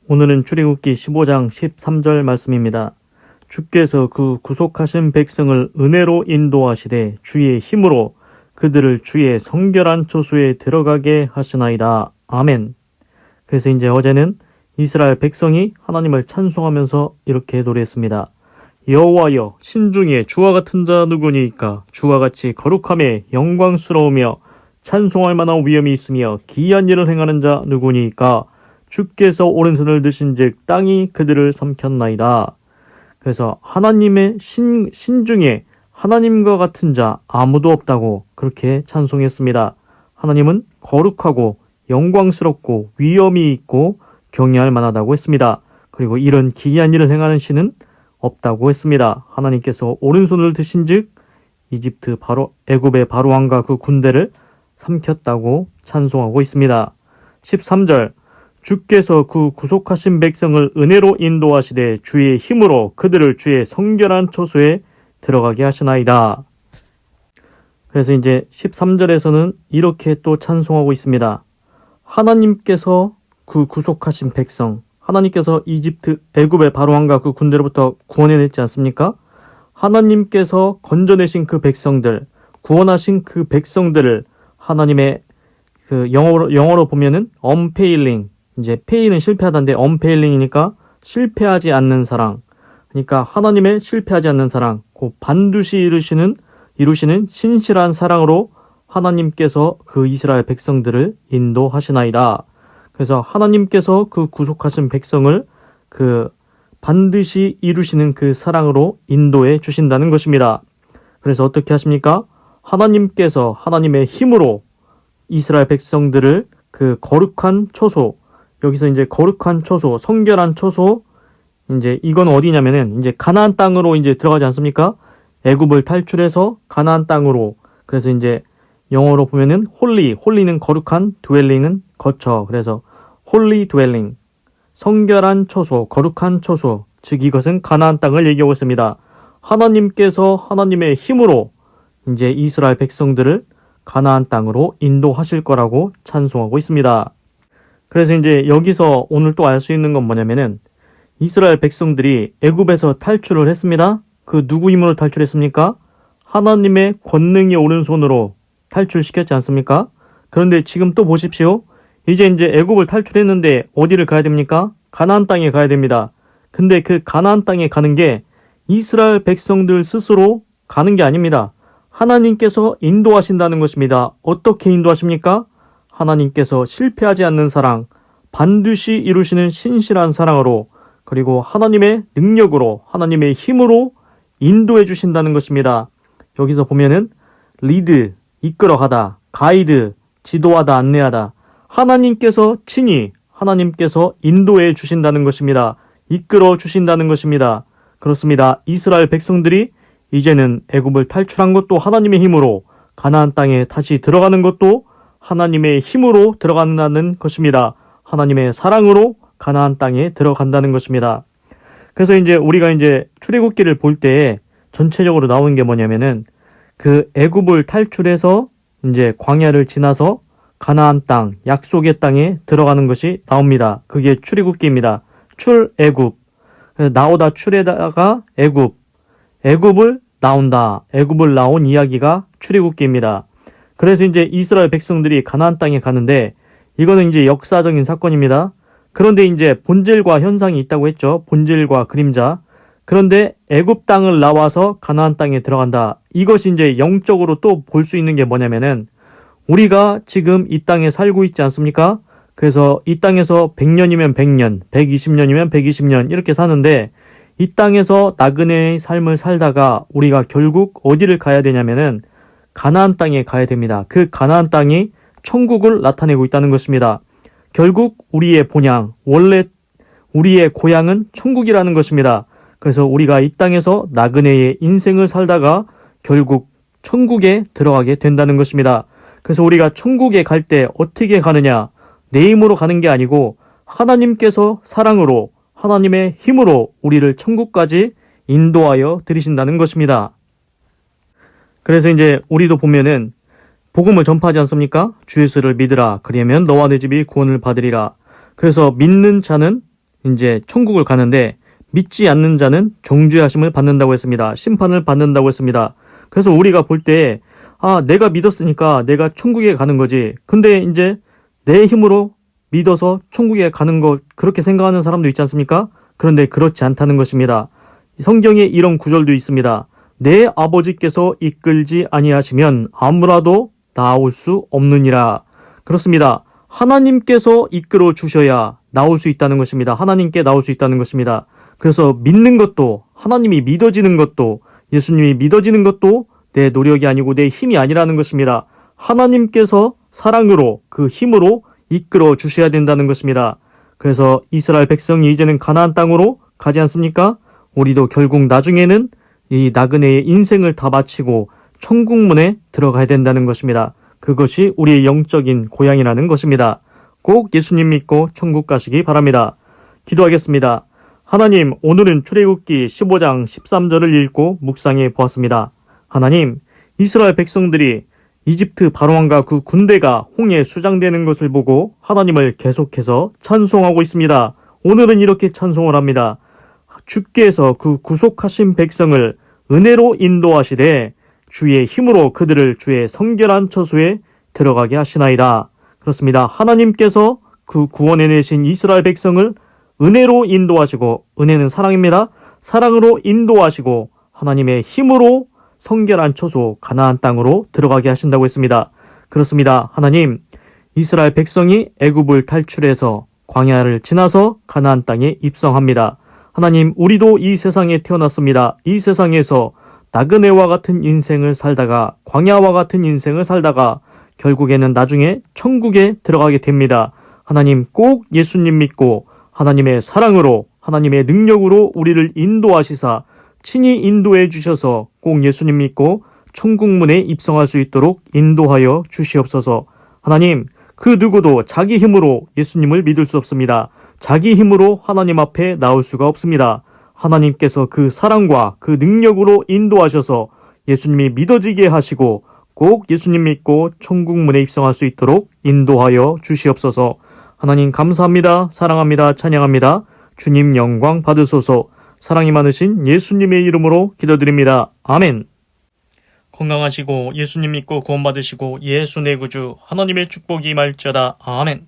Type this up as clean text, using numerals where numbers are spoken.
오늘은 출애굽기 15장 13절 말씀입니다. 주께서 그 구속하신 백성을 은혜로 인도하시되 주의 힘으로 그들을 주의 성결한 초소에 들어가게 하시나이다. 아멘. 그래서 이제 어제는 이스라엘 백성이 하나님을 찬송하면서 이렇게 노래했습니다. 여호와여 신중에 주와 같은 자 누구니까? 주와 같이 거룩함에 영광스러우며 찬송할 만한 위엄이 있으며 기이한 일을 행하는 자 누구니까? 주께서 오른손을 드신즉 땅이 그들을 삼켰나이다. 그래서 하나님의 신중에 하나님과 같은 자 아무도 없다고 그렇게 찬송했습니다. 하나님은 거룩하고 영광스럽고 위엄이 있고 경외할 만하다고 했습니다. 그리고 이런 기이한 일을 행하는 신은 없다고 했습니다. 하나님께서 오른손을 드신즉 애굽의 바로왕과 그 군대를 삼켰다고 찬송하고 있습니다. 13절 주께서 그 구속하신 백성을 은혜로 인도하시되 주의 힘으로 그들을 주의 성결한 초소에 들어가게 하시나이다. 그래서 이제 13절에서는 이렇게 또 찬송하고 있습니다. 하나님께서 그 구속하신 백성, 하나님께서 애굽의 바로왕과 그 군대로부터 구원해냈지 않습니까? 하나님께서 건져내신 그 백성들, 구원하신 그 백성들을 하나님의 영어로 보면은 unfailing, 이제 페이는 실패하다인데 unfailing이니까 실패하지 않는 사랑. 그러니까 하나님의 실패하지 않는 사랑, 곧 반드시 이루시는 신실한 사랑으로 하나님께서 그 이스라엘 백성들을 인도하시나이다. 그래서 하나님께서 그 구속하신 백성을 그 반드시 이루시는 그 사랑으로 인도해 주신다는 것입니다. 그래서 어떻게 하십니까? 하나님께서 하나님의 힘으로 이스라엘 백성들을 그 거룩한 초소, 여기서 이제 거룩한 초소, 성결한 초소, 이제 이건 어디냐면은 이제 가나안 땅으로 이제 들어가지 않습니까? 애굽을 탈출해서 가나안 땅으로. 그래서 이제 영어로 보면은 홀리는 거룩한, dwelling은 거처. 그래서 홀리 dwelling, 성결한 초소, 거룩한 초소. 즉 이것은 가나안 땅을 얘기하고 있습니다. 하나님께서 하나님의 힘으로 이제 이스라엘 백성들을 가나안 땅으로 인도하실 거라고 찬송하고 있습니다. 그래서 이제 여기서 오늘 또 알 수 있는 건 뭐냐면은 이스라엘 백성들이 애굽에서 탈출을 했습니다. 그 누구 힘으로 탈출했습니까? 하나님의 권능이 오른손으로 탈출시켰지 않습니까? 그런데 지금 또 보십시오. 이제 애굽을 탈출했는데 어디를 가야 됩니까? 가나안 땅에 가야 됩니다. 근데 그 가나안 땅에 가는 게 이스라엘 백성들 스스로 가는 게 아닙니다. 하나님께서 인도하신다는 것입니다. 어떻게 인도하십니까? 하나님께서 실패하지 않는 사랑, 반드시 이루시는 신실한 사랑으로, 그리고 하나님의 능력으로, 하나님의 힘으로 인도해 주신다는 것입니다. 여기서 보면은 리드, 이끌어가다, 가이드, 지도하다, 안내하다. 하나님께서 친히 하나님께서 인도해 주신다는 것입니다. 이끌어 주신다는 것입니다. 그렇습니다. 이스라엘 백성들이 이제는 애굽을 탈출한 것도 하나님의 힘으로, 가나안 땅에 다시 들어가는 것도 하나님의 힘으로 들어간다는 것입니다. 하나님의 사랑으로 가나안 땅에 들어간다는 것입니다. 그래서 이제 우리가 이제 출애굽기를 볼 때 전체적으로 나오는 게 뭐냐면은 그 애굽을 탈출해서 이제 광야를 지나서 가나안 땅, 약속의 땅에 들어가는 것이 나옵니다. 그게 출애굽기입니다. 출애굽. 나오다 출에다가 애굽을 나온다. 애굽을 나온 이야기가 출애굽기입니다. 그래서 이제 이스라엘 백성들이 가나안 땅에 가는데 이거는 이제 역사적인 사건입니다. 그런데 이제 본질과 현상이 있다고 했죠. 본질과 그림자. 그런데 애굽 땅을 나와서 가나안 땅에 들어간다. 이것이 이제 영적으로 또 볼 수 있는 게 뭐냐면은 우리가 지금 이 땅에 살고 있지 않습니까? 그래서 이 땅에서 100년이면 100년, 120년이면 120년 이렇게 사는데 이 땅에서 나그네의 삶을 살다가 우리가 결국 어디를 가야 되냐면은 가나안 땅에 가야 됩니다. 그 가나안 땅이 천국을 나타내고 있다는 것입니다. 결국 우리의 본향, 원래 우리의 고향은 천국이라는 것입니다. 그래서 우리가 이 땅에서 나그네의 인생을 살다가 결국 천국에 들어가게 된다는 것입니다. 그래서 우리가 천국에 갈 때 어떻게 가느냐? 내 힘으로 가는 게 아니고 하나님께서 사랑으로, 하나님의 힘으로 우리를 천국까지 인도하여 들이신다는 것입니다. 그래서 이제 우리도 보면은 복음을 전파하지 않습니까? 주 예수를 믿으라. 그러면 너와 내 집이 구원을 받으리라. 그래서 믿는 자는 이제 천국을 가는데 믿지 않는 자는 정죄하심을 받는다고 했습니다. 심판을 받는다고 했습니다. 그래서 우리가 볼 때 내가 믿었으니까 내가 천국에 가는 거지. 근데 이제 내 힘으로 믿어서 천국에 가는 것 그렇게 생각하는 사람도 있지 않습니까? 그런데 그렇지 않다는 것입니다. 성경에 이런 구절도 있습니다. 내 아버지께서 이끌지 아니하시면 아무라도 나올 수 없느니라. 그렇습니다. 하나님께서 이끌어 주셔야 나올 수 있다는 것입니다. 하나님께 나올 수 있다는 것입니다. 그래서 믿는 것도, 하나님이 믿어지는 것도, 예수님이 믿어지는 것도 내 노력이 아니고 내 힘이 아니라는 것입니다. 하나님께서 사랑으로 그 힘으로 이끌어 주셔야 된다는 것입니다. 그래서 이스라엘 백성이 이제는 가나안 땅으로 가지 않습니까? 우리도 결국 나중에는 이 나그네의 인생을 다 마치고 천국문에 들어가야 된다는 것입니다. 그것이 우리의 영적인 고향이라는 것입니다. 꼭 예수님 믿고 천국 가시기 바랍니다. 기도하겠습니다. 하나님, 오늘은 출애굽기 15장 13절을 읽고 묵상해 보았습니다. 하나님, 이스라엘 백성들이 이집트 바로왕과 그 군대가 홍해에 수장되는 것을 보고 하나님을 계속해서 찬송하고 있습니다. 오늘은 이렇게 찬송을 합니다. 주께서 그 구속하신 백성을 은혜로 인도하시되 주의 힘으로 그들을 주의 성결한 처소에 들어가게 하시나이다. 그렇습니다. 하나님께서 그 구원해내신 이스라엘 백성을 은혜로 인도하시고, 은혜는 사랑입니다. 사랑으로 인도하시고 하나님의 힘으로 성결한 처소 가나안 땅으로 들어가게 하신다고 했습니다. 그렇습니다. 하나님, 이스라엘 백성이 애굽을 탈출해서 광야를 지나서 가나안 땅에 입성합니다. 하나님, 우리도 이 세상에 태어났습니다. 이 세상에서 나그네와 같은 인생을 살다가, 광야와 같은 인생을 살다가 결국에는 나중에 천국에 들어가게 됩니다. 하나님, 꼭 예수님 믿고 하나님의 사랑으로, 하나님의 능력으로 우리를 인도하시사 친히 인도해 주셔서 꼭 예수님 믿고 천국문에 입성할 수 있도록 인도하여 주시옵소서. 하나님, 그 누구도 자기 힘으로 예수님을 믿을 수 없습니다. 자기 힘으로 하나님 앞에 나올 수가 없습니다. 하나님께서 그 사랑과 그 능력으로 인도하셔서 예수님이 믿어지게 하시고 꼭 예수님 믿고 천국문에 입성할 수 있도록 인도하여 주시옵소서. 하나님 감사합니다. 사랑합니다. 찬양합니다. 주님 영광 받으소서. 사랑이 많으신 예수님의 이름으로 기도드립니다. 아멘. 건강하시고 예수님 믿고 구원받으시고 예수 내 구주 하나님의 축복이 임할지어다. 아멘.